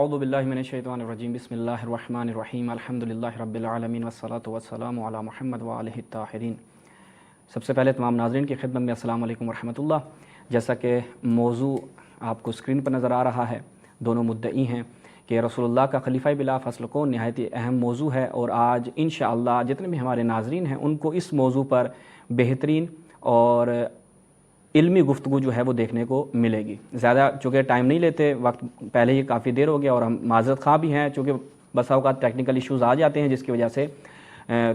اعوذ باللہ من الشیطان الرجیم بسم اللہ الرحمن الرحیم الحمدللہ رب العالمین والصلاة والسلام علی محمد وآلہ الطاہرین۔ سب سے پہلے تمام ناظرین کی خدمت میں السلام علیکم ورحمۃ اللہ۔ جیسا کہ موضوع آپ کو اسکرین پر نظر آ رہا ہے، دونوں مدعی ہیں کہ رسول اللہ کا خلیفہ بلا فصل کون نہایت ہی اہم موضوع ہے، اور آج انشاءاللہ جتنے بھی ہمارے ناظرین ہیں ان کو اس موضوع پر بہترین اور علمی گفتگو جو ہے وہ دیکھنے کو ملے گی۔ زیادہ چونکہ ٹائم نہیں لیتے، وقت پہلے ہی کافی دیر ہو گیا اور ہم معذرت خواہ بھی ہیں چونکہ بسا اوقات ٹیکنیکل ایشوز آ جاتے ہیں جس کی وجہ سے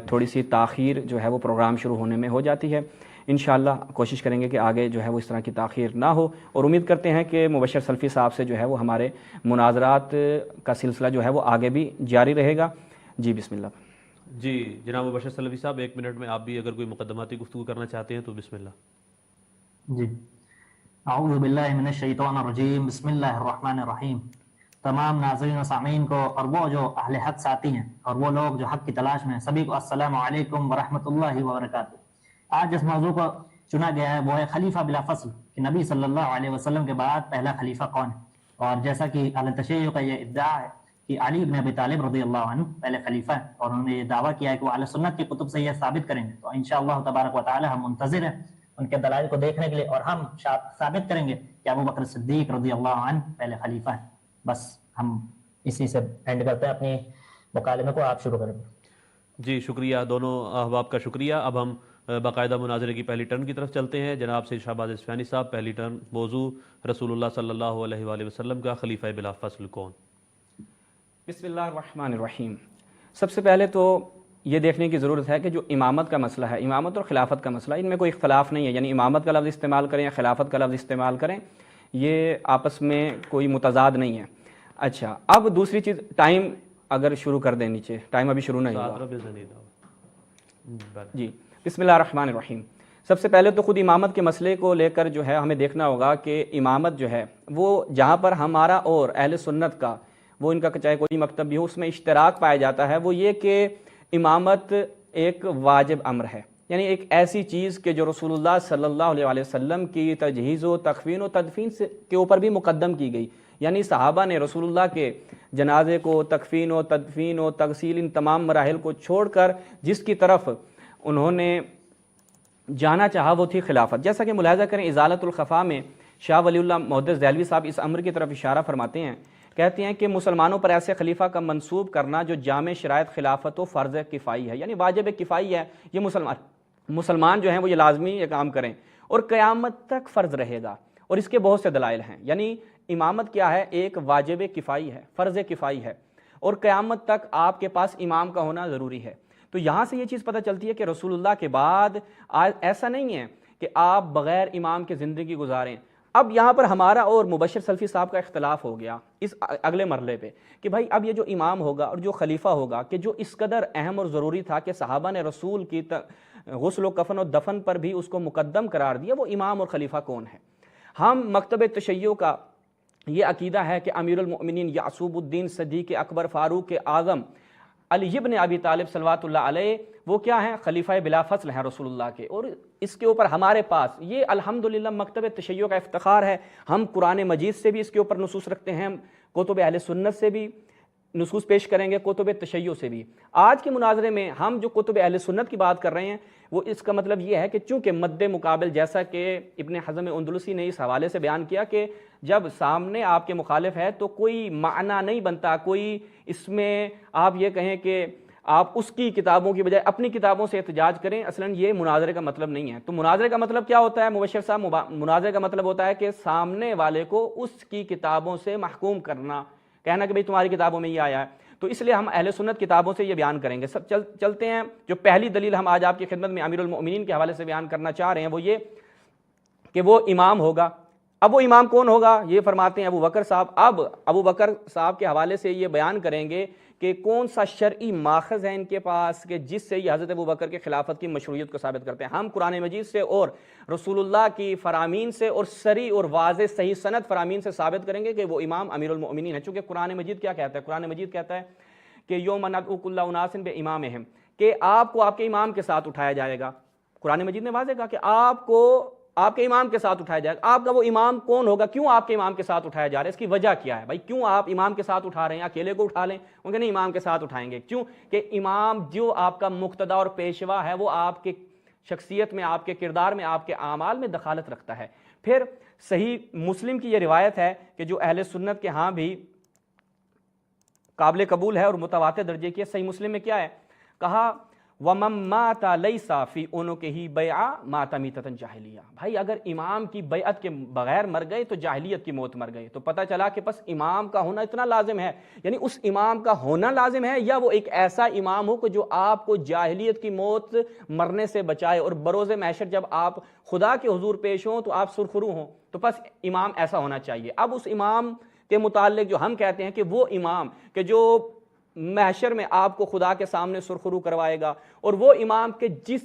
تھوڑی سی تاخیر جو ہے وہ پروگرام شروع ہونے میں ہو جاتی ہے۔ انشاءاللہ کوشش کریں گے کہ آگے جو ہے وہ اس طرح کی تاخیر نہ ہو، اور امید کرتے ہیں کہ مبشر سلفی صاحب سے جو ہے وہ ہمارے مناظرات کا سلسلہ جو ہے وہ آگے بھی جاری رہے گا۔ جی بسم اللہ۔ جی جناب مبشر سلفی صاحب، 1 منٹ میں آپ بھی اگر کوئی مقدماتی گفتگو کرنا چاہتے ہیں تو بسم اللہ۔ جی اعوذ باللہ من الشیطان الرجیم بسم اللہ الرحمن الرحیم۔ تمام ناظرین و سامعین کو اور وہ جو اہل حق ساتھی ہیں اور وہ لوگ جو حق کی تلاش میں، سبھی کو السلام علیکم ورحمۃ اللہ وبرکاتہ۔ آج جس موضوع کو چنا گیا ہے وہ ہے خلیفہ بلا فصل، کہ نبی صلی اللہ علیہ وسلم کے بعد پہلا خلیفہ کون ہے۔ اور جیسا کہ اہل تشیع کا یہ ادعا ہے کہ علی بن ابی طالب رضی اللہ عنہ پہلے خلیفہ ہیں، اور انہوں نے یہ دعویٰ کیا ہے کہ وہ اہل سنت کی کتب سے یہ ثابت کریں گے، تو انشاءاللہ تبارک و تعالی ہم منتظر ہیں ان کے دلائل کو دیکھنے کے لیے، اور ہم ثابت کریں گے کہ ابو بکر صدیق رضی اللہ عنہ پہلے خلیفہ ہیں۔ بس ہم اسی سے اینڈ کرتے ہیں اپنی مکالمے کو، آپ شروع کریں گے۔ جی شکریہ، دونوں احباب کا شکریہ۔ اب ہم باقاعدہ مناظرے کی پہلی ٹرن کی طرف چلتے ہیں۔ جناب سید شہباز اصفہانی صاحب، پہلی ٹرن، موضوع رسول اللہ صلی اللہ علیہ وآلہ وسلم کا خلیفہ بلا فصل کون؟ بسم اللہ الرحمن الرحیم۔ سب سے پہلے تو یہ دیکھنے کی ضرورت ہے کہ جو امامت کا مسئلہ ہے، امامت اور خلافت کا مسئلہ، ان میں کوئی اختلاف نہیں ہے، یعنی امامت کا لفظ استعمال کریں یا خلافت کا لفظ استعمال کریں، یہ آپس میں کوئی متضاد نہیں ہے۔ اچھا، اب دوسری چیز، ٹائم اگر شروع کر دیں، نیچے ٹائم ابھی شروع نہیں ہوا۔ جی بسم اللہ الرحمن الرحیم۔ سب سے پہلے تو خود امامت کے مسئلے کو لے کر جو ہے ہمیں دیکھنا ہوگا کہ امامت جو ہے وہ جہاں پر ہمارا اور اہل سنت کا، وہ ان کا چاہے کوئی مکتب بھی ہو، اس میں اشتراک پایا جاتا ہے، وہ یہ کہ امامت ایک واجب امر ہے، یعنی ایک ایسی چیز کہ جو رسول اللہ صلی اللہ علیہ وسلم کی تجہیز و تکفین و تدفین کے اوپر بھی مقدم کی گئی، یعنی صحابہ نے رسول اللہ کے جنازے کو، تکفین و تدفین و تغسیل، ان تمام مراحل کو چھوڑ کر جس کی طرف انہوں نے جانا چاہا وہ تھی خلافت۔ جیسا کہ ملاحظہ کریں ازالۃ الخفا میں شاہ ولی اللہ محدث دہلوی صاحب اس امر کی طرف اشارہ فرماتے ہیں، کہتے ہیں کہ مسلمانوں پر ایسے خلیفہ کا منصوب کرنا جو جامع شرائط خلافت و فرض کفائی ہے، یعنی واجب کفائی ہے، یہ مسلمان جو ہیں وہ یہ لازمی یہ کام کریں، اور قیامت تک فرض رہے گا، اور اس کے بہت سے دلائل ہیں۔ یعنی امامت کیا ہے؟ ایک واجب کفائی ہے، فرض کفائی ہے، اور قیامت تک آپ کے پاس امام کا ہونا ضروری ہے۔ تو یہاں سے یہ چیز پتہ چلتی ہے کہ رسول اللہ کے بعد ایسا نہیں ہے کہ آپ بغیر امام کے زندگی گزاریں۔ اب یہاں پر ہمارا اور مبشر سلفی صاحب کا اختلاف ہو گیا اس اگلے مرحلے پہ کہ بھائی اب یہ جو امام ہوگا اور جو خلیفہ ہوگا، کہ جو اس قدر اہم اور ضروری تھا کہ صحابہ نے رسول کی غسل و کفن و دفن پر بھی اس کو مقدم قرار دیا، وہ امام اور خلیفہ کون ہے؟ ہم مکتب تشیع کا یہ عقیدہ ہے کہ امیر المؤمنین یعصوب الدین صدیق اکبر فاروق اعظم علی بن ابی طالب صلوات اللہ علیہ، وہ کیا ہیں؟ خلیفہ بلا فصل ہیں رسول اللہ کے، اور اس کے اوپر ہمارے پاس یہ الحمدللہ مکتب تشیع کا افتخار ہے، ہم قرآن مجید سے بھی اس کے اوپر نصوص رکھتے ہیں، کتب اہل سنت سے بھی نصوص پیش کریں گے، کتب تشیع سے بھی۔ آج کے مناظرے میں ہم جو کتب اہل سنت کی بات کر رہے ہیں، وہ اس کا مطلب یہ ہے کہ چونکہ مد مقابل، جیسا کہ ابن حزم اندلسی نے اس حوالے سے بیان کیا کہ جب سامنے آپ کے مخالف ہے تو کوئی معنی نہیں بنتا، کوئی اس میں آپ یہ کہیں کہ آپ اس کی کتابوں کی بجائے اپنی کتابوں سے احتجاج کریں، اصلاً یہ مناظرے کا مطلب نہیں ہے۔ تو مناظرے کا مطلب کیا ہوتا ہے مبشر صاحب؟ مناظرے کا مطلب ہوتا ہے کہ سامنے والے کو اس کی کتابوں سے محکوم کرنا، کہنا کہ بھئی تمہاری کتابوں میں یہ آیا ہے۔ تو اس لیے ہم اہل سنت کتابوں سے یہ بیان کریں گے۔ سب چلتے ہیں، جو پہلی دلیل ہم آج آپ کی خدمت میں امیر المؤمنین کے حوالے سے بیان کرنا چاہ رہے ہیں وہ یہ کہ وہ امام ہوگا۔ اب وہ امام کون ہوگا؟ یہ فرماتے ہیں ابو بکر صاحب۔ اب ابو بکر صاحب کے حوالے سے یہ بیان کریں گے کہ کون سا شرعی ماخذ ہے ان کے پاس کہ جس سے یہ حضرت ابو بکر کے خلافت کی مشروعیت کو ثابت کرتے ہیں۔ ہم قرآن مجید سے اور رسول اللہ کی فرامین سے اور صریح اور واضح صحیح سند فرامین سے ثابت کریں گے کہ وہ امام امیر المؤمنین ہے، چونکہ قرآن مجید کیا کہتا ہے؟ قرآن مجید کہتا ہے کہ یوم ندعو کل اناس بامامہم، کہ آپ کو آپ کے امام کے ساتھ اٹھایا جائے گا۔ قرآن مجید نے واضح کہا کہ آپ کو آپ کے امام کے ساتھ اٹھایا جائے گا۔ آپ کا وہ امام کون ہوگا، کیوں آپ کے امام کے ساتھ اٹھایا جا رہا ہے، اس کی وجہ کیا ہے؟ بھائی کیوں آپ امام کے ساتھ اٹھا رہے ہیں، اکیلے کو اٹھا لیں، ان کے نہیں امام کے ساتھ اٹھائیں گے، کیوں کہ امام جو آپ کا مقتدا اور پیشوا ہے وہ آپ کے شخصیت میں، آپ کے کردار میں، آپ کے اعمال میں دخالت رکھتا ہے۔ پھر صحیح مسلم کی یہ روایت ہے کہ جو اہل سنت کے ہاں بھی قابل قبول ہے اور متواتر درجے کی ہے۔ صحیح مسلم میں کیا ہے کہا، وَمَن مَاتَ لَيْسَ فِي عُنُقِهِ بَيْعَةٌ مَاتَ مِيتَةً جَاہِلیَّۃً، بھائی اگر امام کی بیعت کے بغیر مر گئے تو جاہلیت کی موت مر گئے۔ تو پتہ چلا کہ بس امام کا ہونا اتنا لازم ہے، یعنی اس امام کا ہونا لازم ہے، یا وہ ایک ایسا امام ہو کہ جو آپ کو جاہلیت کی موت مرنے سے بچائے، اور بروز محشر جب آپ خدا کے حضور پیش ہوں تو آپ سرخرو ہوں، تو بس امام ایسا ہونا چاہیے۔ اب اس امام کے متعلق جو ہم کہتے ہیں کہ وہ امام کہ جو محشر میں آپ کو خدا کے سامنے سرخرو کروائے گا، اور وہ امام کے جس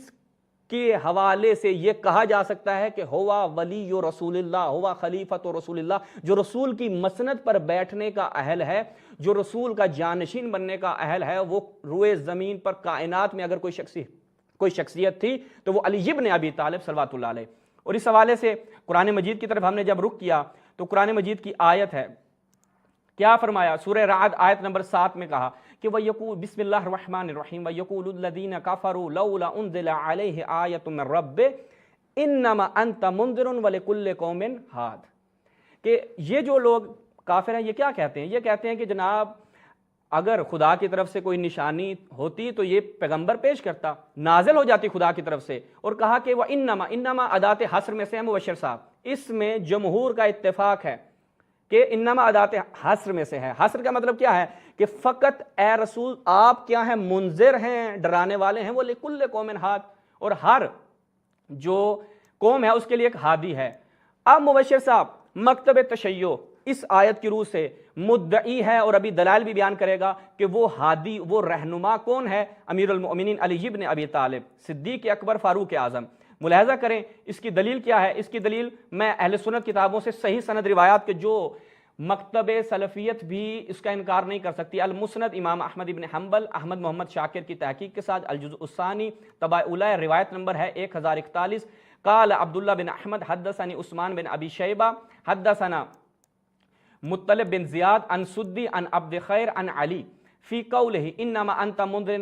کے حوالے سے یہ کہا جا سکتا ہے کہ ہوا ولی رسول اللہ، ہوا خلیفۃ رسول اللہ، جو رسول کی مسند پر بیٹھنے کا اہل ہے، جو رسول کا جانشین بننے کا اہل ہے، وہ روئے زمین پر کائنات میں اگر کوئی شخصیت تھی تو وہ علی ابن ابی طالب صلوات اللہ علیہ۔ اور اس حوالے سے قرآن مجید کی طرف ہم نے جب رخ کیا تو قرآن مجید کی آیت ہے، کیا فرمایا؟ سورہ رعد آیت نمبر 7 میں کہا کہ وَيَقُولُ بسم اللہ الرحمن الرحیم وَيَقُولُ الَّذِينَ كَفَرُوا لَوْلَا أُنزِلَ عَلَيْهِ آیَةٌ مِّن رَّبِّهِ إِنَّمَا أَنتَ مُنذِرٌ وَلِكُلِّ قَوْمٍ هَادٍ، کہ یہ جو لوگ کافر ہیں یہ کیا کہتے ہیں؟ یہ کہتے ہیں کہ جناب اگر خدا کی طرف سے کوئی نشانی ہوتی تو یہ پیغمبر پیش کرتا، نازل ہو جاتی خدا کی طرف سے۔ اور کہا کہ انما ادات حصر میں سے ہے مبشر صاحب، اس میں جمہور کا اتفاق ہے کہ انما ادات حصر میں سے ہے۔ حصر کا مطلب کیا ہے کہ فقط اے رسول آپ کیا ہیں، منذر ہیں، ڈرانے والے ہیں، وہ لکل قوم ہاد، اور ہر جو قوم ہے اس کے لیے ایک ہادی ہے۔ اب مبشر صاحب مکتب تشیع اس آیت کی روح سے مدعی ہے، اور ابھی دلائل بھی بیان کرے گا کہ وہ ہادی، وہ رہنما کون ہے؟ امیر المؤمنین علی ابن ابی طالب، صدیق اکبر، فاروق اعظم۔ ملاحظہ کریں اس کی دلیل کیا ہے۔ اس کی دلیل میں اہل سنت کتابوں سے صحیح سند روایات کے جو مکتب سلفیت بھی اس کا انکار نہیں کر سکتی، المسند امام احمد ابن حنبل، احمد محمد شاکر کی تحقیق کے ساتھ، الجزء الثانی طبع اولیٰ، روایت نمبر ہے 1041، قال عبداللہ بن احمد حدثنی عثمان بن ابی شیبہ حدثنا مطلب بن زیاد عن سدی عن عبد خیر عن علی فی قولہ انما انت منذر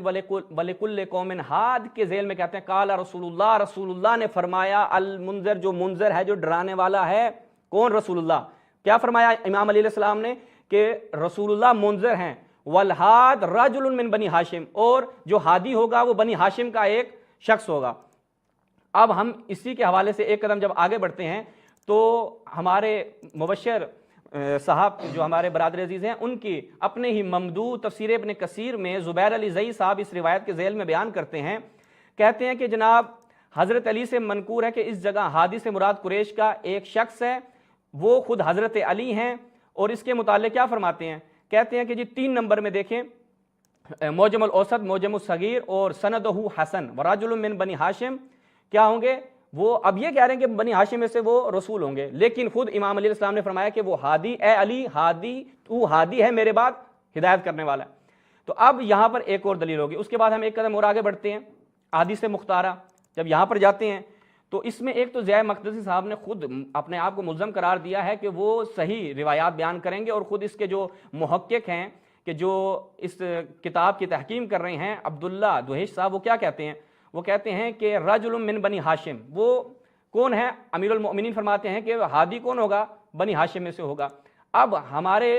ولکل قوم ہاد کے ذیل میں کہتے ہیں قال رسول اللہ، رسول اللہ نے فرمایا، المنذر جو منذر ہے، جو ڈرانے والا ہے، کون؟ رسول اللہ۔ کیا فرمایا امام علیہ السلام نے کہ رسول اللہ منذر ہیں، والہاد رجل من بنی ہاشم، اور جو ہادی ہوگا وہ بنی ہاشم کا ایک شخص ہوگا۔ اب ہم اسی کے حوالے سے ایک قدم جب آگے بڑھتے ہیں تو ہمارے مبشر صاحب جو ہمارے برادر عزیز ہیں، ان کی اپنے ہی ممدود تفسیر ابن کثیر میں زبیر علی زئی صاحب اس روایت کے ذیل میں بیان کرتے ہیں، کہتے ہیں کہ جناب حضرت علی سے منقور ہے کہ اس جگہ ہادی سے مراد قریش کا ایک شخص ہے، وہ خود حضرت علی ہیں۔ اور اس کے متعلق کیا فرماتے ہیں؟ کہتے ہیں کہ جی 3 نمبر میں دیکھیں، موجم الاوسط، موجم الصغیر اور سندہ حسن، ورجل من بنی ہاشم کیا ہوں گے؟ وہ اب یہ کہہ رہے ہیں کہ بنی ہاشم میں سے وہ رسول ہوں گے، لیکن خود امام علیہ السلام نے فرمایا کہ وہ ہادی، اے علی ہادی، تو ہادی ہے میرے بعد، ہدایت کرنے والا ہے۔ تو اب یہاں پر ایک اور دلیل ہوگی۔ اس کے بعد ہم ایک قدم اور آگے بڑھتے ہیں، احادیث مختارہ جب یہاں پر جاتے ہیں تو اس میں ایک تو ضیاء مقدسی صاحب نے خود اپنے آپ کو ملزم قرار دیا ہے کہ وہ صحیح روایات بیان کریں گے، اور خود اس کے جو محقق ہیں کہ جو اس کتاب کی تحقیق کر رہے ہیں، عبداللہ دوہیش صاحب، وہ کیا کہتے ہیں؟ وہ کہتے ہیں کہ رجل من بنی ہاشم، وہ کون ہے؟ امیر المؤمنین فرماتے ہیں کہ ہادی کون ہوگا؟ بنی ہاشم میں سے ہوگا۔ اب ہمارے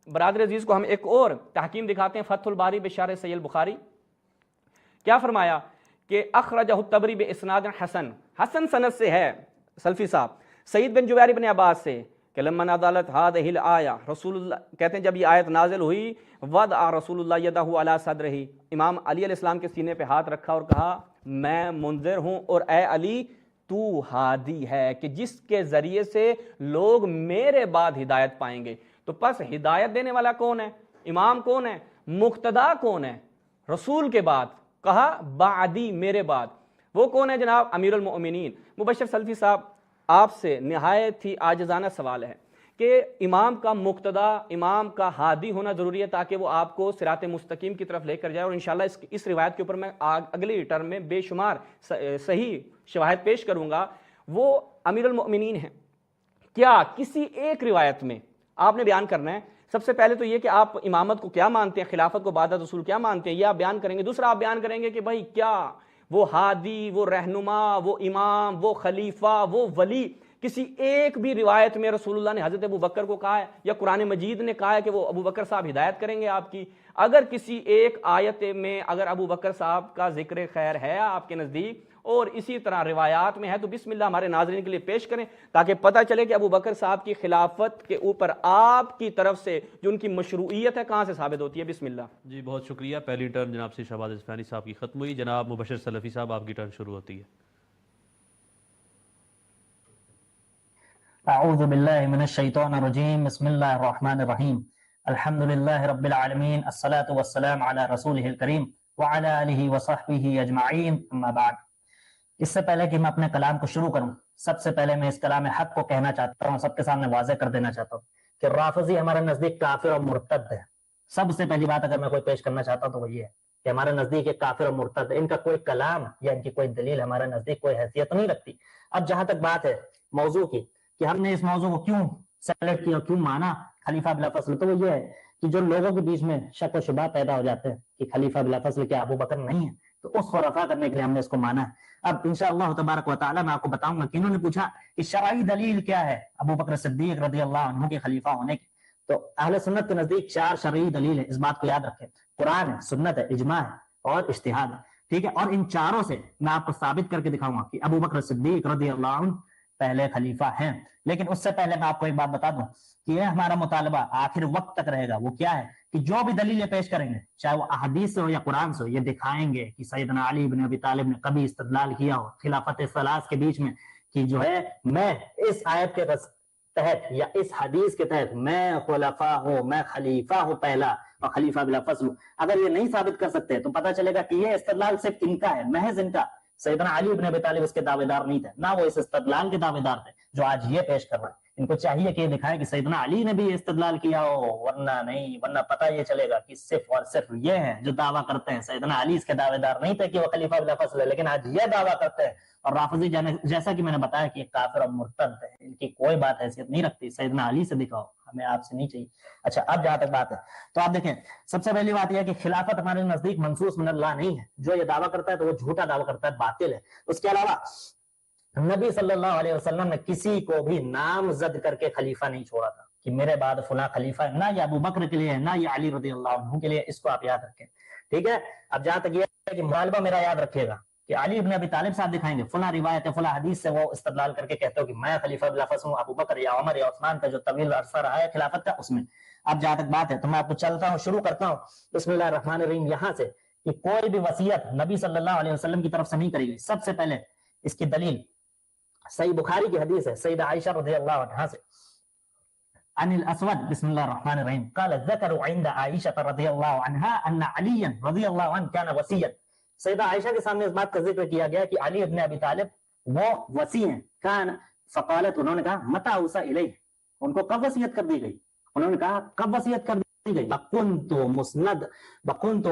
برادر عزیز کو ہم ایک اور تحکیم دکھاتے ہیں، فتح الباری بشرح صحیح البخاری، کیا فرمایا کہ اخرجہ الطبری باسناد حسن، حسن سند سے ہے سلفی صاحب، سعید بن جبیر بن عباس سے کہ لما نزلت هذه الآیہ، رسول اللہ کہتے ہیں جب یہ آیت نازل ہوئی، وضع رسول اللہ یدہ علی صدرہ، امام علی علیہ السلام کے سینے پہ ہاتھ رکھا اور کہا میں منذر ہوں، اور اے علی تو ہادی ہے کہ جس کے ذریعے سے لوگ میرے بعد ہدایت پائیں گے۔ تو پس ہدایت دینے والا کون ہے؟ امام کون ہے؟ مقتدا کون ہے؟ رسول کے بعد کہا بعدی، میرے بعد، وہ کون ہے جناب؟ امیر المؤمنین۔ مبشر سلفی صاحب آپ سے نہایت ہی عاجزانہ سوال ہے کہ امام کا مقتدا، امام کا ہادی ہونا ضروری ہے تاکہ وہ آپ کو صراط مستقیم کی طرف لے کر جائے، اور انشاءاللہ اس روایت کے اوپر میں اگلی ٹرم میں بے شمار صحیح شواہد پیش کروں گا۔ وہ امیر المؤمنین ہیں۔ کیا کسی ایک روایت میں آپ نے بیان کرنا ہے، سب سے پہلے تو یہ کہ آپ امامت کو کیا مانتے ہیں، خلافت کو بعد رسول کیا مانتے ہیں، یہ آپ بیان کریں گے۔ دوسرا آپ بیان کریں گے کہ بھائی کیا وہ ہادی، وہ رہنما، وہ امام، وہ خلیفہ، وہ ولی کسی ایک بھی روایت میں رسول اللہ نے حضرت ابو بکر کو کہا ہے یا قرآن مجید نے کہا ہے کہ وہ ابو بکر صاحب ہدایت کریں گے آپ کی؟ اگر کسی ایک آیت میں اگر ابو بکر صاحب کا ذکر خیر ہے آپ کے نزدیک اور اسی طرح روایات میں ہے تو بسم اللہ ہمارے ناظرین کے لیے پیش کریں تاکہ پتہ چلے کہ ابو بکر صاحب کی خلافت کے اوپر آپ کی طرف سے جو ان کی مشروعیت ہے کہاں سے ثابت ہوتی ہے۔ بسم اللہ۔ جی بہت شکریہ۔ پہلی ٹرن جناب سے شہباز اصفہانی صاحب کی ختم ہوئی۔ جناب مبشر سلفی صاحب آپ کی ٹرن شروع ہوتی ہے۔ اعوذ باللہ من الشیطان الرجیم، بسم اللہ الرحمن الرحیم، الحمد للہ رب العالمین، الصلاة والسلام علی رسولہ الکریم وعلی آلہ وصحبہ اجمعین، اما بعد۔ اس سے پہلے کہ میں اپنے کلام کو شروع کروں، سب سے پہلے میں اس کلام حق کو کہنا چاہتا ہوں، سب کے سامنے واضح کر دینا چاہتا ہوں کہ رافضی ہمارے نزدیک کافر اور مرتد ہے۔ سب سے پہلی بات اگر میں کوئی پیش کرنا چاہتا ہوں تو وہ یہ ہے کہ ہمارے نزدیک ایک کافر اور مرتد ہے، ان کا کوئی کلام یا ان کی کوئی دلیل ہمارے نزدیک کوئی حیثیت نہیں رکھتی۔ اب جہاں تک بات ہے موضوع کی کہ ہم نے اس موضوع کو کیوں سیلیکٹ کیا، کیوں مانا خلیفہ بلا فصل، تو وہ یہ ہے کہ جو لوگوں کے بیچ میں شک و شبہ پیدا ہو جاتے ہیں کہ خلیفہ بلا فصل کیا ابو بکر نہیں ہے، تو اس کو رفع کرنے کے لیے ہم نے اس کو مانا ہے۔ اب انشاءاللہ تبارک و تعالی میں آپ کو بتاؤں گا کہ انہوں نے پوچھا کہ شرعی دلیل کیا ہے ابو بکر صدیق رضی اللہ عنہ کے خلیفہ ہونے کی، تو اہل سنت کے نزدیک 4 شرعی دلیل ہے، اس بات کو یاد رکھیں، قرآن ہے، سنت ہے، اجماع ہے اور اجتہاد ہے، ٹھیک ہے؟ اور ان چاروں سے میں آپ کو ثابت کر کے دکھاؤں گا کہ ابو بکر صدیق رضی اللہ عنہ پہلے خلیفہ ہیں۔ لیکن اس سے پہلے میں آپ کو ایک بات بتا دوں کہ یہ ہمارا مطالبہ آخر وقت تک رہے گا، وہ کیا ہے کہ جو بھی دلیلیں پیش کریں گے چاہے وہ احادیث سے ہو یا قرآن سے ہو، یہ دکھائیں گے کہ سیدنا علی بن ابی طالب نے کبھی استدلال کیا ہو خلافت ثلاث کے بیچ میں کہ جو ہے میں اس آیت کے تحت یا اس حدیث کے تحت میں خلفاء ہوں، میں خلیفہ ہوں پہلا اور خلیفہ بلا فصل ہوں۔ اگر یہ نہیں ثابت کر سکتے تو پتہ چلے گا کہ یہ استدلال صرف ان کا ہے، محض ان کا۔ سیدنا علی بن ابی طالب اس کے دعوے دار نہیں تھے، نہ وہ اس استدلال کے دعوے دار تھے جو آج یہ پیش کر رہے ہیں۔ ان کو چاہیے کہ یہ دکھائے کہ سیدنا علی نے بھی یہ استدلال کیا ہو، ورنہ نہیں، ورنہ پتہ یہ چلے گا کہ صرف اور صرف یہ ہیں جو دعویٰ کرتے ہیں سیدنا علی اس کے دعوے دار نہیں تھے کہ وہ خلیفہ بلا فصل ہے، لیکن آج یہ دعویٰ کرتے ہیں۔ اور رافضی جیسا کہ میں نے بتایا کہ کافر اور مرتد ہے، ان کی کوئی بات حیثیت نہیں رکھتی، سیدنا علی سے دکھاؤ، ہمیں آپ سے نہیں چاہیے۔ اچھا اب جہاں تک بات ہے تو آپ دیکھیں، سب سے پہلی بات یہ ہے کہ خلافت ہمارے نزدیک منصوص من اللہ نہیں ہے، جو یہ دعویٰ کرتا ہے تو وہ جھوٹا دعویٰ کرتا ہے، باطل ہے۔ اس کے علاوہ نبی صلی اللہ علیہ وسلم نے کسی کو بھی نامزد کر کے خلیفہ نہیں چھوڑا تھا کہ میرے بعد فلاں خلیفہ ہے، نہ یہ ابو بکر کے لیے ہے، نہ یہ علی رضی اللہ عنہ کے لیے، اس کو آپ یاد رکھیں، ٹھیک ہے؟ اب جہاں تک یہ ہے کہ مطالبہ میرا یاد رکھیے گا کہ علی ابن ابی طالب صاحب دکھائیں گے فلاں روایت ہے، فلاں حدیث سے وہ استدلال کر کے کہتے ہو کہ میں خلیفہ بلا فصل ہوں، ابو بکر یا عمر یا عثمان کا جو طویل عرصہ رہا ہے خلافت کا اس میں۔ اب جہاں تک بات ہے تو میں آپ کو چلتا ہوں، شروع کرتا ہوں بسم اللہ الرحمن الرحیم یہاں سے کہ کوئی بھی وصیت نبی صلی اللہ علیہ وسلم کی طرف سے نہیں کری گئی۔ سب سے پہلے اس کی دلیل صحیح بخاری کی حدیث ہے سیدہ عائشہ رضی اللہ عنہا سے، عن الاسود بسم اللہ الرحمن الرحیم قال ذکروا عند عائشہ رضی اللہ عنہا ان علی رضی اللہ عنہ كان وصیا۔ سیدہ عائشہ کے سامنے اس بات کا ذکر کیا گیا کہ علی ابن ابی طالب وہ وصی ہیں، کان فقالت انہوں نے کہا متى اوصى الیہ، ان کو کب وصیت کر دی گئی؟ انہوں نے کہا کب وصیت کر دی گئی؟ بکنت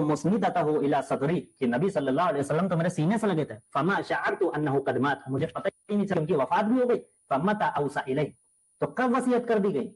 مسندتہ الی صدری، کہ نبی صلی اللہ علیہ وسلم تو میرے سینے سے لگے تھے، فما شعرت انہ قد مات، مجھے پتہ ہی نہیں چلا ان کی وفات بھی ہو گئی، فمتى اوصى الیہ، تو کب وصیت کر دی گئی؟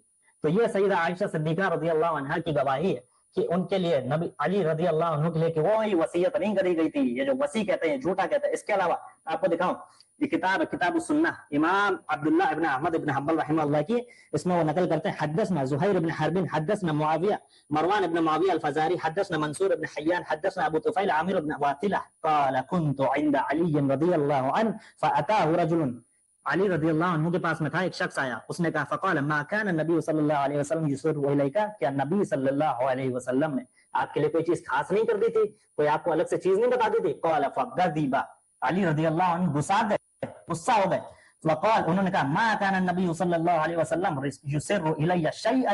تو یہ سیدہ عائشہ صدیقہ رضی اللہ عنہا کی گواہی ہے کہ ان کے لیے نبی علی رضی اللہ عنہ کے لیے کہ وہی وصیت نہیں کری گئی تھی، یہ جو وصی کہتے ہیں جھوٹا کہتے ہیں۔ اس کے علاوہ آپ کو دکھاؤں یہ کتاب السنہ امام عبداللہ ابن احمد ابن حنبل رحمہ اللہ کی، اس میں وہ نقل کرتے ہیں حدثنا زہیر بن حرب حدثنا معاویہ مروان ابن معاویہ الفزاری حدثنا منصور ابن حیان حدثنا ابو طفیل عامر ابن واطلہ قال كنت عند علی رضی اللہ عنہ فاتاه رجل، علی رضی اللہ عنہ کے پاس میں تھا ایک شخص آیا، اس نے کہا فقال ما كان النبي صلی اللہ علیہ وسلم يسر الیک، کیا نبی صلی اللہ علیہ وسلم نے آپ کے لیے کوئی چیز خاص نہیں کر دی تھی، کوئی آپ کو الگ سے چیز نہیں بتا دی تھی؟ قال فغضب، علی رضی اللہ عنہ غصہ ہو گئے، وقال انہوں نے کہا ما كان النبي صلی اللہ علیہ وسلم يسر الی شیئا،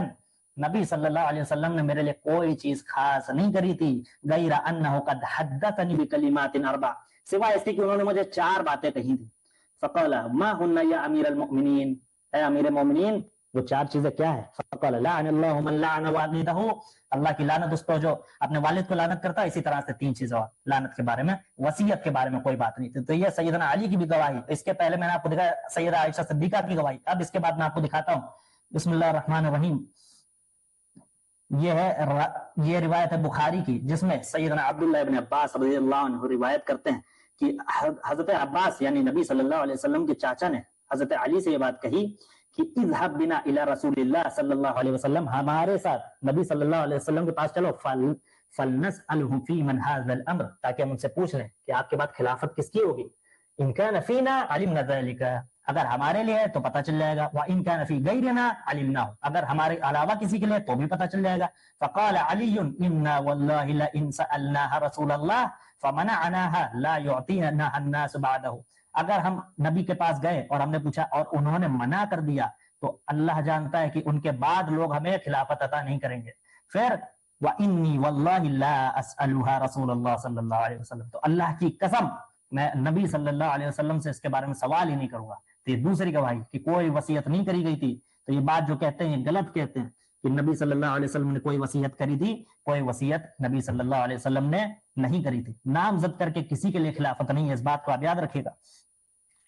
نبی صلی اللہ علیہ وسلم نے میرے لیے کوئی چیز خاص نہیں کری تھی، غیر انہ قد حدثنی بکلمات اربع، سوائے اس کی کہ انہوں نے مجھے 4 باتیں کہی تھی۔ فقال ما هن یا امیر المؤمنین، اے امیر مومنین وہ 4 چیزیں کیا ہے؟ فقال لعن اللہ من لعن والدہ، اللہ کی لعنت اس پر جو اپنے والد کو لعنت کرتا ہے. اسی طرح سے 3 چیزیں اور لعنت کے بارے میں. وصیت کے بارے میں کوئی بات نہیں تھی. تو یہ سیدنا علی کی بھی گواہی. اس کے پہلے میں نے آپ کو دکھایا سیدہ عائشہ صدیقہ کی گواہی. اب اس کے بعد میں آپ کو دکھاتا ہوں. بسم اللہ الرحمن الرحیم. یہ روایت ہے بخاری کی، جس میں سیدنا عبداللہ ابن عباس رضی اللہ عنہ روایت کرتے ہیں کہ حضرت عباس یعنی نبی صلی اللہ علیہ وسلم کے چاچا نے حضرت علی سے یہ بات کہی کہ اذهب بنا الى رسول اللہ صلی اللہ علیہ وسلم، ہمارے ساتھ نبی صلی اللہ علیہ وسلم کے پاس چلو. فلنسأله في من هذا الامر، تاکہ ہم ان سے پوچھ لیں کہ آپ کے بعد خلافت کس کی ہوگی. ان كان فينا علمنا ذلك، اگر ہمارے لیے ہے تو پتہ چل جائے گا. وان كان في غيرنا علمناه، اگر ہمارے علاوہ کسی کے لیے تو بھی پتہ چل جائے گا. فقال علي انا والله لئن سألناها رسول الله فمنعناها لا يعطينا الناس بعده، اگر ہم نبی کے پاس گئے اور ہم نے پوچھا اور انہوں نے منع کر دیا تو اللہ جانتا ہے کہ ان کے بعد لوگ ہمیں خلافت عطا نہیں کریں گے. پھر وَإِنِّي وَاللَّهِ لَا أَسْأَلُهَا رسول اللہ صلی اللہ علیہ وسلم، تو اللہ کی قسم میں نبی صلی اللہ علیہ وسلم سے اس کے بارے میں سوال ہی نہیں کروں گا. تو یہ دوسری گواہی کہ کوئی وصیت نہیں کری گئی تھی. تو یہ بات جو کہتے ہیں یہ غلط کہتے ہیں کہ نبی صلی اللہ علیہ وسلم نے کوئی وصیت کری تھی. کوئی وصیت نبی صلی اللہ علیہ وسلم نے نہیں کری تھی. نامزد کر کے کسی کے لیے خلافت نہیں ہے، اس بات کو آپ یاد رکھیے گا.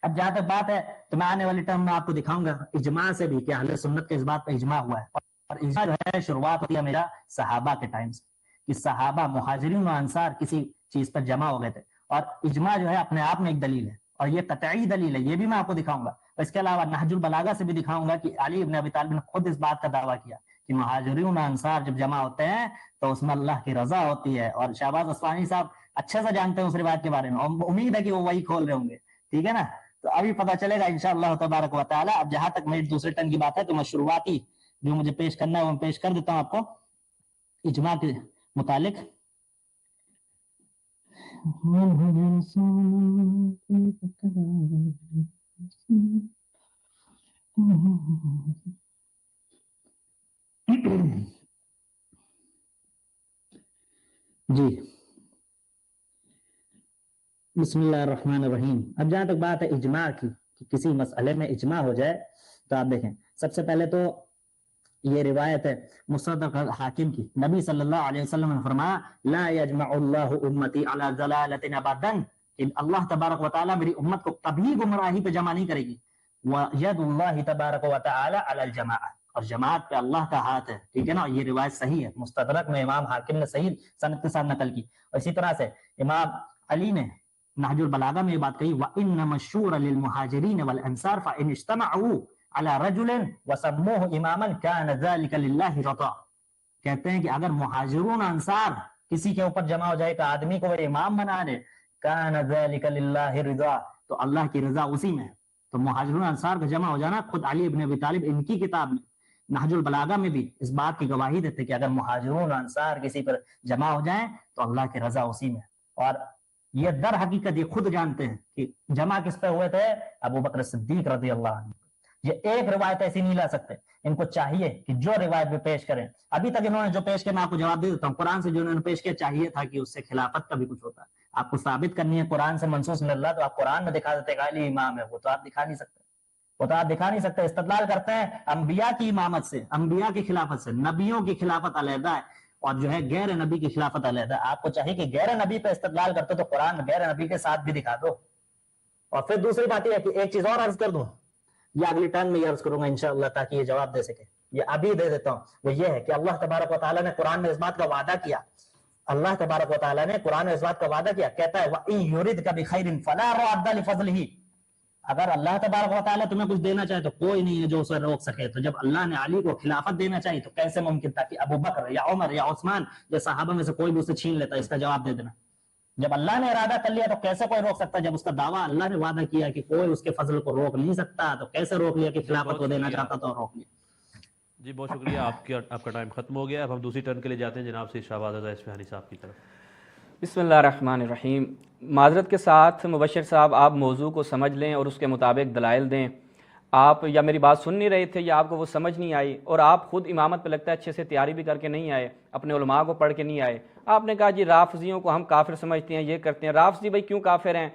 اب جہاں تک بات ہے تو میں آنے والے ٹرم میں آپ کو دکھاؤں گا اجماع سے بھی کہ اہل سنت کے اس بات پہ اجماع ہوا ہے. اور اجماع جو ہے شروعات ہوتی ہے میرا صحابہ کے ٹائم سے، کہ صحابہ مہاجرین و انصار کسی چیز پر جمع ہو گئے تھے. اور اجماع جو ہے اپنے آپ میں ایک دلیل ہے، اور یہ قطعی دلیل ہے. یہ بھی میں آپ کو دکھاؤں گا. اس کے علاوہ نہج البلاغہ سے بھی دکھاؤں گا کہ علی ابن ابی طالب نے خود اس بات کا دعویٰ کیا کہ مہاجرین و انصار جب جمع ہوتے ہیں تو اس میں اللہ کی رضا ہوتی ہے. اور شہباز اسفانی صاحب اچھے سے جانتے ہیں اس روایت کے بارے میں، اور امید ہے کہ وہ وہی کھول رہے ہوں گے. ٹھیک ہے نا؟ تو ابھی پتہ چلے گا انشاءاللہ تبارک و تعالی. اب جہاں تک میری دوسرے ٹرن کی بات ہے تو میں شروعاتی جو مجھے پیش کرنا ہے وہ پیش کر دیتا ہوں آپ کو اجماع کے متعلق. جی بسم اللہ الرحمن الرحیم. اب جہاں تک بات ہے اجماع کی کہ کسی مسئلے میں اجماع ہو جائے تو آپ دیکھیں سب سے پہلے تو یہ روایت ہے مستدرک حاکم کی. نبی صلی اللہ علیہ وسلم نے فرمایا لا یجمع اللہ امتی علی ضلالۃ ابدا، کہ اللہ تبارک و تعالی میری امت کو کبھی گمراہی پہ جمع نہیں کرے گی. وید اللہ تبارک و تعالی علی الجماعہ، اور جماعت پہ اللہ کا ہاتھ ہے. ٹھیک ہے نا؟ یہ روایت صحیح ہے، مستدرک میں امام حاکم نے صحیح سند کے ساتھ نقل کی. اور اسی طرح سے امام علی نے نہج البلاغہ میں یہ بات کہی وَإِنَّ مَشْهُورَ لِلْمُهَاجِرِينَ وَالْأَنصَارِ فَإِنِ اجْتَمَعُوا عَلَى رَجُلٍ وَسَمُّوهُ إِمَامًا كَانَ ذَلِكَ لِلَّهِ رَضَا. کہتے ہیں کہ اگر مہاجرون انصار کسی کے اوپر جمع ہو جائے تو آدمی کو وہ امام بنا دے كَانَ ذَلِكَ لِلَّهِ رِضَا، تو اللہ کی رضا اسی میں ہے. تو مہاجرون انصار کا جمع ہو جانا، خود علی ابن ابی طالب ان کی کتاب میں نہج البلاغہ میں بھی اس بات کی گواہی دیتے کہ اگر مہاجرون انصار کسی پر جمع ہو جائیں تو اللہ کی رضا اسی میں. اور یہ در حقیقت یہ خود جانتے ہیں کہ جمع کس پہ ہوئے تھے؟ ابو بکر صدیق رضی اللہ عنہ. یہ ایک روایت ایسی نہیں لا سکتے. ان کو چاہیے کہ جو روایت بھی پیش کریں، ابھی تک انہوں نے جو پیش کیا میں آپ کو جواب دے دیتا ہوں. قرآن سے جو انہوں نے پیش کیا چاہیے تھا کہ اس سے خلافت کا بھی کچھ ہوتا ہے. آپ کو ثابت کرنی ہے قرآن سے منصوص من اللہ، تو آپ قرآن میں دکھا دیتے کہ علی امام ہے. وہ تو آپ دکھا نہیں سکتے، وہ تو آپ دکھا نہیں سکتے. استدلال کرتے ہیں انبیاء کی امامت سے، انبیاء کی خلافت سے. نبیوں کی خلافت علیحدہ ہے اور جو ہے غیر نبی کی خلافت علیحدہ. آپ کو چاہیے کہ غیر نبی پہ استدلال کرتے تو قرآن غیر نبی کے ساتھ بھی دکھا دو. اور پھر دوسری بات یہ ہے کہ ایک چیز اور عرض کر دوں، یہ اگلی ٹرن میں یہ عرض کروں گا انشاءاللہ تاکہ یہ جواب دے سکے. یہ ابھی دے دیتا ہوں. وہ یہ ہے کہ اللہ تبارک و تعالیٰ نے قرآن میں اس بات کا وعدہ کیا. اللہ تبارک و تعالیٰ نے قرآن میں اس بات کا وعدہ کیا. کہتا ہے وَإِن يُرِدْكَ بِخَيْرٍ فَلَا رَادَّ لِفَضْلِهِ، اگر اللہ تبارک و تعالیٰ تمہیں کچھ دینا چاہے تو کوئی نہیں ہے جو اسے روک سکے. تو جب اللہ نے علی کو خلافت دینا چاہیے تو کیسے ممکن تھا کہ ابو بکر یا عمر یا عثمان یا صحابہ میں سے کوئی بھی اسے چھین لیتا؟ اس کا جواب دے دینا. جب اللہ نے ارادہ کر لیا تو کیسے کوئی روک سکتا؟ جب اس کا دعویٰ اللہ نے وعدہ کیا کہ کوئی اس کے فضل کو روک نہیں سکتا تو کیسے روک لیا کہ خلافت کو دینا چاہتا تو روک لیا. جی بہت شکریہ. آپ کا ٹائم ختم ہو گیا. اب ہم دوسری ٹرن کے لیے جاتے ہیں جناب سے شہباز رضا اصفہانی صاحب کی طرف. بسم اللہ الرحمن الرحیم. معذرت کے ساتھ مبشر صاحب آپ موضوع کو سمجھ لیں اور اس کے مطابق دلائل دیں. آپ یا میری بات سن نہیں رہے تھے یا آپ کو وہ سمجھ نہیں آئی، اور آپ خود امامت پہ لگتا ہے اچھے سے تیاری بھی کر کے نہیں آئے، اپنے علماء کو پڑھ کے نہیں آئے. آپ نے کہا جی رافضیوں کو ہم کافر سمجھتے ہیں، یہ کرتے ہیں. رافضی بھائی کیوں کافر ہیں؟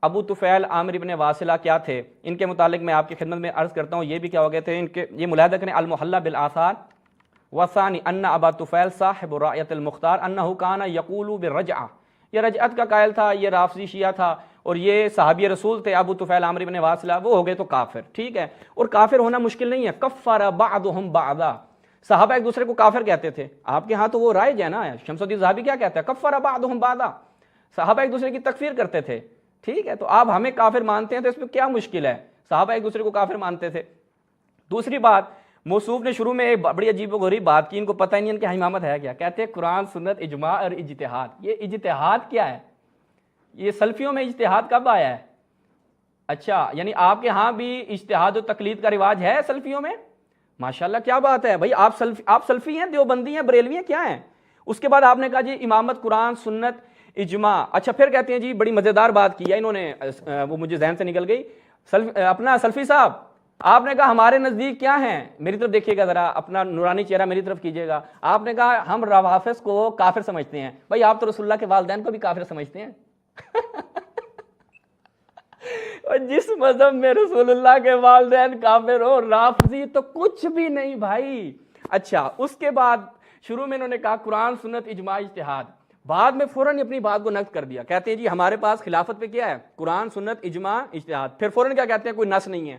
ابو طفیل عامر ابن واصلہ کیا تھے؟ ان کے متعلق میں آپ کی خدمت میں عرض کرتا ہوں، یہ بھی کیا ہو گئے تھے ان کے، یہ ملاحظہ کریں المحلہ بالآثار وثانی ان ابا طفیل صاحب رعیت المختار انہ کان یقول بالرجعہ، یہ رجعت کا قائل تھا، یہ رافضی شیعہ تھا، اور یہ صحابی رسول تھے ابو طفیل عامر ابن واصلہ، وہ ہو گئے تو کافر، ٹھیک ہے، اور کافر ہونا مشکل نہیں ہے، کفر بعضهم بعضا، صحابہ ایک دوسرے کو کافر کہتے تھے، آپ کے ہاں تو وہ رائج ہے نا، شمس الدین ذہبی کیا کہتا ہے، کفر بعضهم بعضا، صحابہ ایک دوسرے کی تکفیر کرتے تھے، ٹھیک ہے، تو آپ ہمیں کافر مانتے ہیں تو اس میں کیا مشکل ہے، صحابہ ایک دوسرے کو کافر مانتے تھے۔ دوسری بات، موصوف نے شروع میں ایک بڑی عجیب و غریب بات کی، ان کو پتہ ہی نہیں ان کی امامت ہے کیا، کہتے ہیں قرآن سنت اجماع اور اجتہاد، یہ اجتہاد کیا ہے؟ یہ سلفیوں میں اجتہاد کب آیا ہے؟ اچھا، یعنی آپ کے ہاں بھی اجتہاد و تقلید کا رواج ہے سلفیوں میں؟ ماشاءاللہ کیا بات ہے بھائی، آپ سلفی ہیں، دیوبندی ہیں، بریلوی ہیں، کیا ہیں؟ اس کے بعد آپ نے کہا جی امامت قرآن سنت اجماع، اچھا پھر کہتے ہیں جی بڑی مزیدار بات کی ہے انہوں نے، وہ مجھے ذہن سے نکل گئی، اپنا سلفی صاحب آپ نے کہا ہمارے نزدیک کیا ہیں، میری طرف دیکھیے گا ذرا، اپنا نورانی چہرہ میری طرف کیجیے گا، آپ نے کہا ہم روافض کو کافر سمجھتے ہیں، بھائی آپ تو رسول اللہ کے والدین کو بھی کافر سمجھتے ہیں اور جس مذہب میں رسول اللہ کے والدین کافر ہو، رافضی تو کچھ بھی نہیں بھائی۔ اچھا اس کے بعد شروع میں انہوں نے کہا قرآن سنت اجماع اجتہاد، بعد میں فوراً اپنی بات کو نقد کر دیا، کہتے ہیں جی ہمارے پاس خلافت پہ کیا ہے، قرآن سنت اجماع اجتہاد، پھر فوراً کیا کہتے ہیں، کوئی نص نہیں ہے،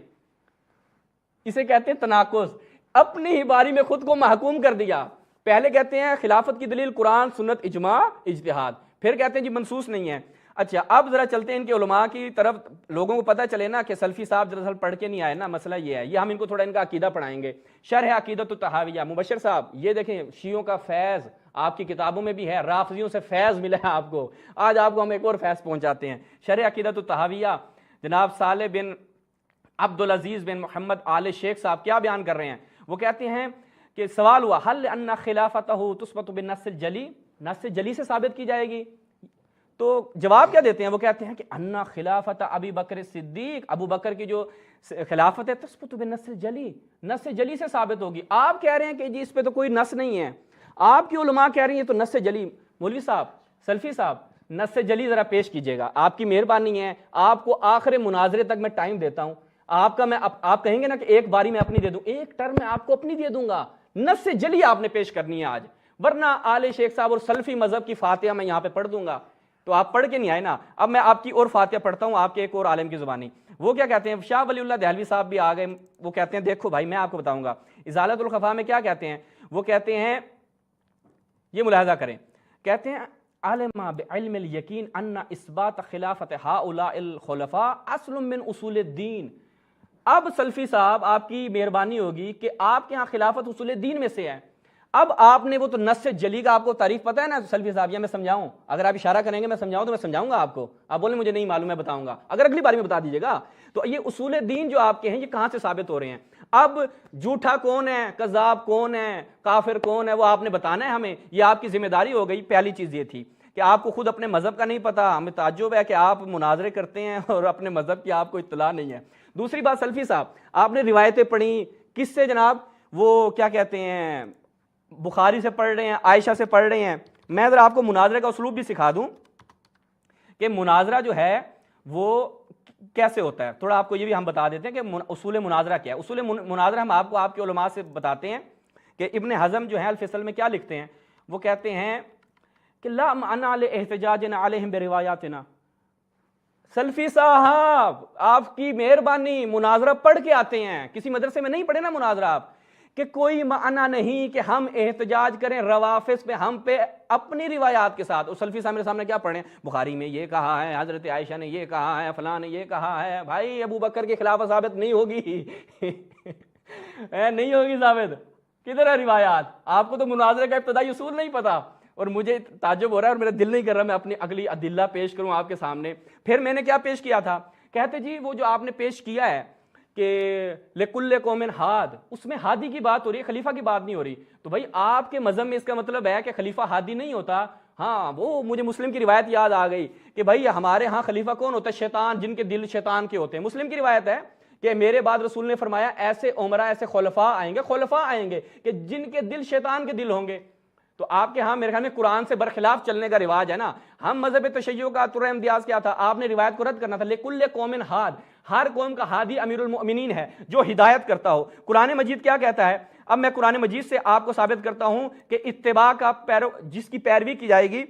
اسے کہتے ہیں تناقض، اپنی ہی باری میں خود کو محکوم کر دیا، پہلے کہتے ہیں خلافت کی دلیل قرآن سنت اجماع اجتہاد، پھر کہتے ہیں جی منصوص نہیں ہے۔ اچھا اب ذرا چلتے ہیں ان کے علماء کی طرف، لوگوں کو پتہ چلے نا کہ سلفی صاحب دراصل پڑھ کے نہیں آئے نا، مسئلہ یہ ہے، یہ ہم ان کو تھوڑا ان کا عقیدہ پڑھائیں گے۔ شرح عقیدۃ الطحاویہ، مبشر صاحب یہ دیکھیں شیعوں کا فیض آپ کی کتابوں میں بھی ہے، رافضیوں سے فیض ملا ہے آپ کو، آج آپ کو ہم ایک اور فیض پہنچاتے ہیں۔ شرح عقیدۃ الطحاویہ جناب صالح بن عبدالعزیز بن محمد آل شیخ صاحب کیا بیان کر رہے ہیں، وہ کہتے ہیں کہ سوال ہوا حل ان خلافتہ تثبت بالنص الجلی، نص جلی سے ثابت کی جائے گی، تو جواب کیا دیتے ہیں، وہ کہتے ہیں کہ ان خلافت ابی بکر صدیق، ابو بکر کی جو خلافت ہے تثبت بالنص الجلی، نص جلی سے ثابت ہوگی، آپ کہہ رہے ہیں کہ جی اس پہ تو کوئی نص نہیں ہے، آپ کی علماء کہہ رہی ہیں تو نص جلی، مولوی صاحب سلفی صاحب نص جلی ذرا پیش کیجئے گا، آپ کی مہربانی ہے، آپ کو آخر مناظرے تک میں ٹائم دیتا ہوں، آپ کا میں آپ کہیں گے نا کہ ایک باری میں اپنی دے دوں، ایک ٹرم میں آپ کو اپنی دے دوں گا، نص جلی آپ نے پیش کرنی ہے آج، ورنہ آل شیخ صاحب اور سلفی مذہب کی فاتحہ میں یہاں پہ پڑھ دوں گا، تو آپ پڑھ کے نہیں آئے نا، اب میں آپ کی اور فاتحہ پڑھتا ہوں آپ کے ایک اور عالم کی زبانی، وہ کیا کہتے ہیں، شاہ ولی اللہ دہلوی صاحب بھی آ گئے، وہ کہتے ہیں دیکھو بھائی میں آپ کو بتاؤں گا، ازالۃ الخفا میں کیا کہتے ہیں، وہ کہتے ہیں یہ ملاحظہ کریں، کہتے ہیں علم بعلم الیقین ان اثبات خلافت ہؤلاء الخلفاء اصل من اصول الدین، اب سلفی صاحب آپ کی مہربانی ہوگی کہ آپ کے ہاں خلافت اصول دین میں سے ہے، اب آپ نے وہ تو نص جلی کا آپ کو تعریف پتہ ہے نا سلفی صاحب، یا میں سمجھاؤں، اگر آپ اشارہ کریں گے میں سمجھاؤں تو میں سمجھاؤں گا آپ کو، آپ بولیں مجھے نہیں معلوم میں بتاؤں گا، اگر اگلی باری میں بتا دیجیے گا، تو یہ اصول دین جو آپ کے ہیں یہ کہاں سے ثابت ہو رہے ہیں، اب جھوٹا کون ہے، کذاب کون ہے، کافر کون ہے، وہ آپ نے بتانا ہے ہمیں، یہ آپ کی ذمہ داری ہو گئی۔ پہلی چیز یہ تھی کہ آپ کو خود اپنے مذہب کا نہیں پتا، ہمیں تعجب ہے کہ آپ مناظرے کرتے ہیں اور اپنے مذہب کی آپ کو اطلاع نہیں ہے۔ دوسری بات سلفی صاحب، آپ نے روایتیں پڑھی کس سے جناب، وہ کیا کہتے ہیں بخاری سے پڑھ رہے ہیں، عائشہ سے پڑھ رہے ہیں، میں ذرا آپ کو مناظرے کا اسلوب بھی سکھا دوں کہ مناظرہ جو ہے وہ کیسے ہوتا ہے، تھوڑا آپ کو یہ بھی ہم بتا دیتے ہیں کہ اصول مناظرہ کیا ہے۔ اصول مناظرہ ہم آپ کو آپ کے علماء سے بتاتے ہیں کہ ابن حزم جو ہے الفصل میں کیا لکھتے ہیں، وہ کہتے ہیں کہ لا معنی لاحتجاجنا علیہم بروایاتنا، سلفی صاحب آپ کی مہربانی مناظرہ پڑھ کے آتے ہیں، کسی مدرسے میں نہیں پڑھے نا مناظرہ آپ، کہ کوئی معنی نہیں کہ ہم احتجاج کریں روافض پہ، ہم پہ اپنی روایات کے ساتھ، اور سلفی صاحب میرے سامنے کیا پڑھیں، بخاری میں یہ کہا ہے، حضرت عائشہ نے یہ کہا ہے، فلاں نے یہ کہا ہے، بھائی ابو بکر کے خلاف ثابت نہیں ہوگی نہیں ہوگی ثابت، کدھر ہے روایات، آپ کو تو مناظرے کا ابتدائی اصول نہیں پتا، اور مجھے تعجب ہو رہا ہے اور میرا دل نہیں کر رہا میں اپنی اگلی ادلہ پیش کروں آپ کے سامنے۔ پھر میں نے کیا پیش کیا تھا، کہتے جی وہ جو آپ نے پیش کیا ہے کہ لکل قوم ہاد، اس میں ہادی کی بات ہو رہی ہے، خلیفہ کی بات نہیں ہو رہی، تو بھائی آپ کے مذہب میں اس کا مطلب ہے کہ خلیفہ ہادی نہیں ہوتا، ہاں وہ مجھے مسلم کی روایت یاد آ گئی کہ بھائی ہمارے ہاں خلیفہ کون ہوتا ہے، شیطان، جن کے دل شیطان کے ہوتے ہیں، مسلم کی روایت ہے کہ میرے بعد رسول نے فرمایا ایسے عمرہ ایسے خلفاء آئیں گے کہ جن کے دل شیطان کے دل ہوں گے، تو آپ کے ہاں میرے خیال میں قرآن سے برخلاف چلنے کا رواج ہے نا. ہم مذہب تشیع کا ترہ امتیاز کیا تھا, آپ نے روایت کو رد کرنا تھا. لکل قوم ہاد, ہر قوم کا ہادی امیر المؤمنین ہے جو ہدایت کرتا ہو. قرآن مجید کیا کہتا ہے؟ اب میں قرآن مجید سے آپ کو ثابت کرتا ہوں کہ اتباع کا جس کی پیروی کی جائے گی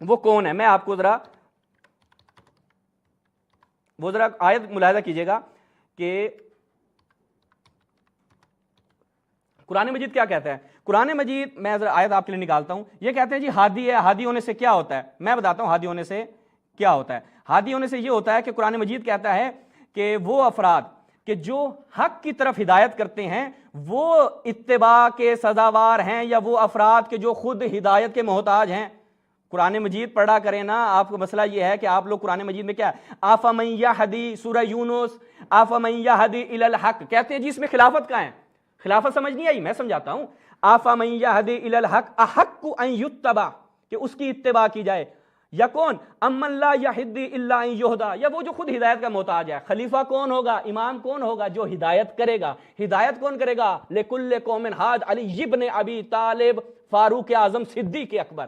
وہ کون ہے. میں آپ کو ذرا آیت ملاحظہ کیجئے گا کہ قرآن مجید کیا کہتا ہے. قرآن مجید میں ذرا آیت آپ کے لیے نکالتا ہوں. یہ کہتے ہیں جی ہادی ہے, ہادی ہونے سے کیا ہوتا ہے؟ میں بتاتا ہوں ہادی ہونے سے کیا ہوتا ہے. ہادی ہونے سے یہ ہوتا ہے کہ قرآن مجید کہتا ہے کہ وہ افراد کہ جو حق کی طرف ہدایت کرتے ہیں وہ اتباع کے سزاوار ہیں, یا وہ افراد کہ جو خود ہدایت کے محتاج ہیں. قرآن مجید پڑھا کریں نا. آپ کو مسئلہ یہ ہے کہ آپ لوگ قرآن مجید میں کیا آفمن یہدی, سورہ یونس, آفمن یہدی الی الحق کہتے ہیں جی اس میں خلافت کا ہے. خلافت سمجھ نہیں آئی؟ میں سمجھاتا ہوں. آفمن یہدی الی الحق احق ان یتبع, کہ اس کی اتباع کی جائے. یا کون؟ امن لا یہدی الا ان یہدا, یا وہ جو خود ہدایت کا محتاج ہے. خلیفہ کون ہوگا؟ امام کون ہوگا؟ جو ہدایت کرے گا. ہدایت کون کرے گا؟ لکل قوم ہاد علی ابن ابی طالب فاروق اعظم صدیق اکبر.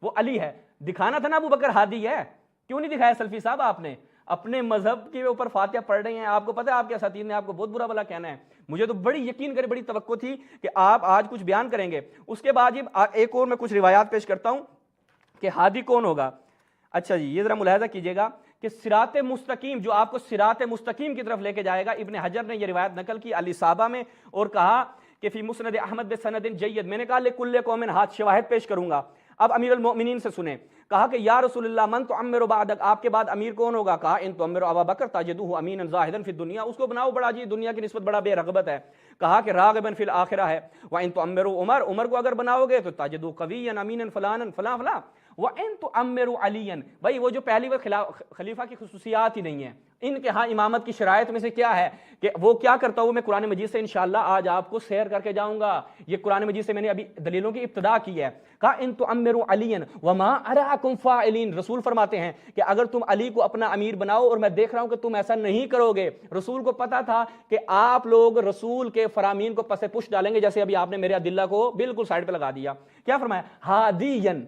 وہ علی ہے. دکھانا تھا نا ابو بکر ہادی ہے, کیوں نہیں دکھایا سلفی صاحب؟ آپ نے اپنے مذہب کے اوپر فاتحہ پڑھ رہے ہیں, آپ کو پتہ ہے آپ کے اساتذہ نے آپ کو بہت برا بلا کہنا ہے. مجھے تو بڑی یقین کرے بڑی توقع تھی کہ آپ آج کچھ بیان کریں گے. اس کے بعد ایک اور میں کچھ روایات پیش کرتا ہوں کہ ہادی کون ہوگا. اچھا جی, یہ ذرا ملاحظہ کیجئے گا کہ صراط مستقیم, جو آپ کو صراط مستقیم کی طرف لے کے جائے گا. ابن حجر نے یہ روایت نقل کی الاصابہ میں اور کہا کہ فی مسند احمد بسند جید. میں نے کہا لکل قوم ہاد, شواہد پیش کروں گا. اب امیر المؤمنین سے سنیں. کہا کہ یا رسول اللہ من تعمر بعدک, آپ کے بعد امیر کون ہوگا؟ کہا ان تعمر ابا بکر تجدہ امینا زاہدا فی الدنیا, اس کو بناؤ بڑا جی دنیا کی نسبت بڑا بے رغبت ہے. کہا کہ راغبا فی الاخرہ ہے. وان تعمر عمر, عمر کو اگر بناؤ گے تو تجدہ قویا امینا فلانا فلاں فلاں. وان تعمر علیا, بھائی وہ جو پہلی خلیفہ کی خصوصیات ہی نہیں ہیں. ان کے ہاں امامت کی شرائط میں سے کیا ہے کہ وہ کیا کرتا ہوں. میں قرآن مجید سے انشاءاللہ آج آپ کو سیر کر کے جاؤں گا. یہ قرآن مجید سے میں نے ابھی دلیلوں کی ابتدا کی ہے. کہا ان تعمروا علیا وما اراکم فاعلین, رسول فرماتے ہیں کہ اگر تم علی کو اپنا امیر بناؤ اور میں دیکھ رہا ہوں کہ تم ایسا نہیں کرو گے. رسول کو پتا تھا کہ آپ لوگ رسول کے فرامین کو پس پش ڈالیں گے, جیسے ابھی آپ نے میرے عدلہ کو بالکل سائڈ پہ لگا دیا. کیا فرمایا؟ ہادین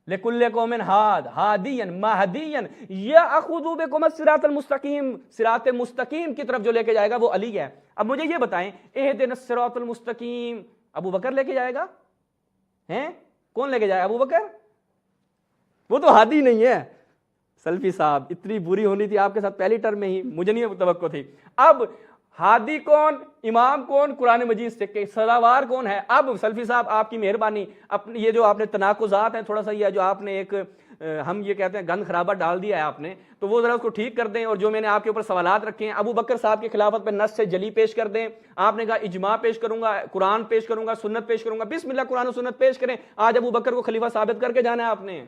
لکل قوم ہاد ہادین مہدین یاخذ بکم الصراط المستقیم, صراط مستقیم کی طرف جو لے کے جائے گا وہ علی ہے. اب مجھے یہ بتائیں اہدنا الصراط المستقیم ابو بکر لے کے جائے گا؟ ہیں کون لے کے جائے؟ ابو بکر. وہ تو ہادی نہیں ہے. سلفی صاحب اتنی بری ہونی تھی آپ کے ساتھ پہلی ٹرم میں ہی, مجھے نہیں توقع تھی. اب ہادی کون, امام کون قرآن مجید سے, کہ سزاوار کون ہے؟ اب سلفی صاحب آپ کی مہربانی, اپنے یہ جو آپ نے تناقضات ہیں تھوڑا سا یہ جو آپ نے ایک ہم یہ کہتے ہیں گند خرابہ ڈال دیا ہے آپ نے, تو وہ ذرا اس کو ٹھیک کر دیں. اور جو میں نے آپ کے اوپر سوالات رکھے ہیں ابو بکر صاحب کی خلافت پہ نص سے جلی پیش کر دیں. آپ نے کہا اجماع پیش کروں گا, قرآن پیش کروں گا, سنت پیش کروں گا. بسم اللہ قرآن و سنت پیش کریں. آج ابو بکر کو خلیفہ ثابت کر کے جانا ہے آپ نے.